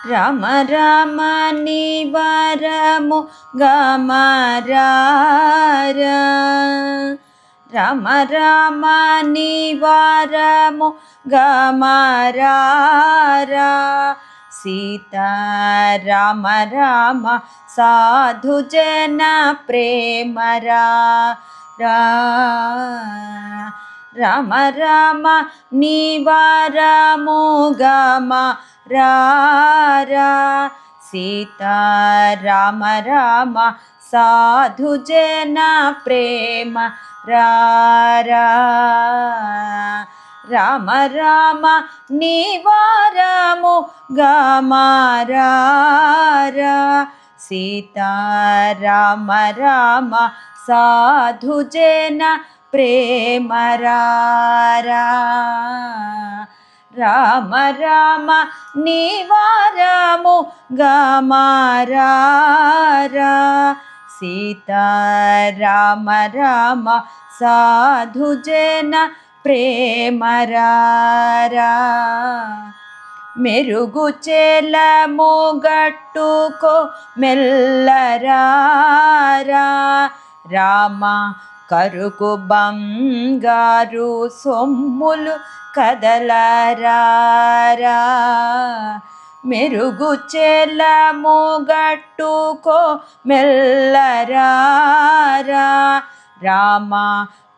రామ రామ నీ వరము గమరారా రామ రామ నీ వరము గమరారా సీతారామ రామ సాధు జన ప్రేమరా రామ రామ నీ వరము గమరారా సీతారామ రామ సాధు జన ప్రేమ రామ రామ నీ వరము గమరారా సీతారామ రామ సాధు జన ప్రేమ రామ రామ నీ వరము గమరారా సీతారామ రామ సాధు జన ప్రేమ మెరుగు చెలము గట్టుకో మెల్లరారా రామ కరుకు బంగారు సొమ్ములు కదలరారా మెరుగు చెలము గట్టుకో మెల్లరారా రామ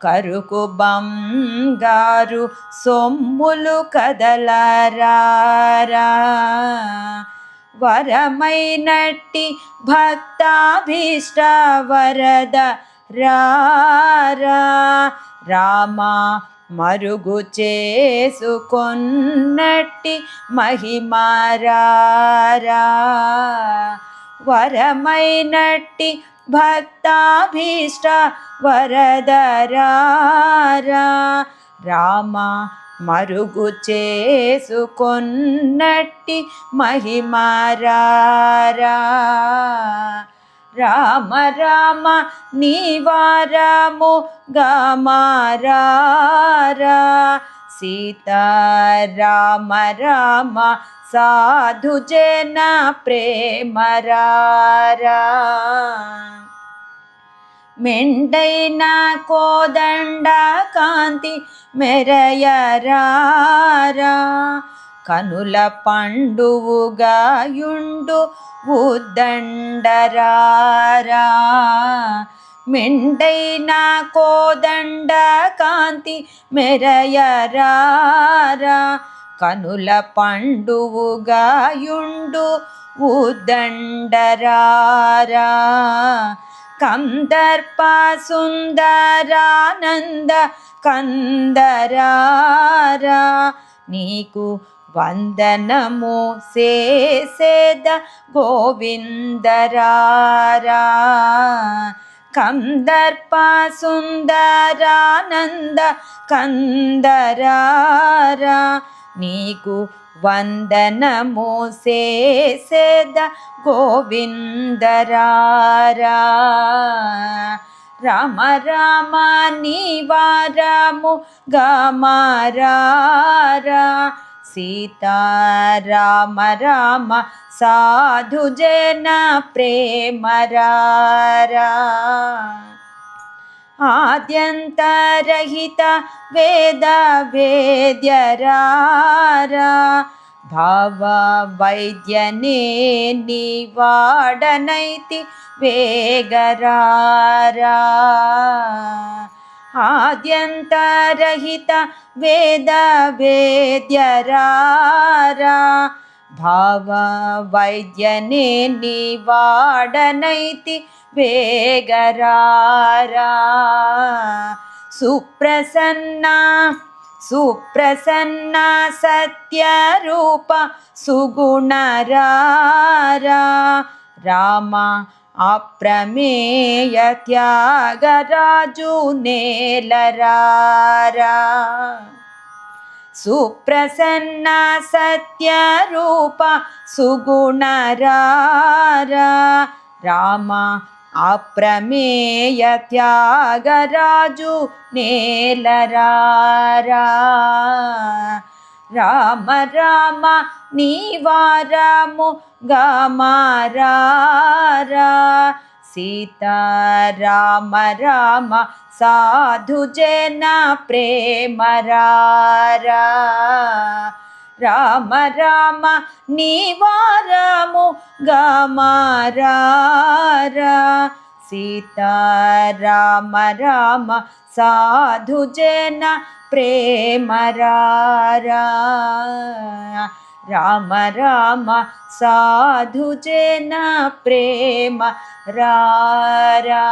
కరుకు బంగారు సొమ్ములు కదలరారా వరమైనట్టి భక్తాభీష్ట వరద రామ మరుగు చేసుకొన్నట్టి మహిమారా వరమైనట్టి భక్తాభీష్ట వరదరారా రామ మరుగు చేసుకొన్నట్టి మహిమారా రామ రామ నీ వరము గమరారా సీతారామ రామ సాధు జన ప్రేమ మెండైన కోదండ కాంతి మెరయరారా కనుల పండువుగాయుండు ఉద్దండరారా మెండైన కోదండ కాంతి మెరయరారా కనుల పండువుగాయుండు ఉద్దండరారా కందర్ప సుందరానంద కందరారా నీకు వందనము సేద గోవిందరారా కందర్ప సుందరానంద కందరారా నీకు వందనము సేద గోవిందరారా రామ రామ నీ వరము గమరారా సీతారామ రామ సాధు జన ప్రేమ ఆద్యంతరహిత వేద వేద్యరారా భావ వైద్యనే నివాడనైతి వేగరారా ఆద్యంతరహిత వేద వేద్యరారా భావ వైద్యనే నివాడనైతి వేగరారా సుప్రసన్న సత్యరూప సుగుణరారా రామ అప్రమేయ త్యాగరాజు నేలరారా సుప్రసన్న సత్యరూప సుగుణరారా రామ అప్రమేయ త్యాగరాజు నేలరారా రామ రామ నీవారము గమారారా సీతా రామ రామ సాధు జన ప్రేమరారా రామ రామ నీవారము గమారారా సీతా రామ రామ సాధు జన ప్రేమరారా రామ రామ సాధు జన ప్రేమ రారా.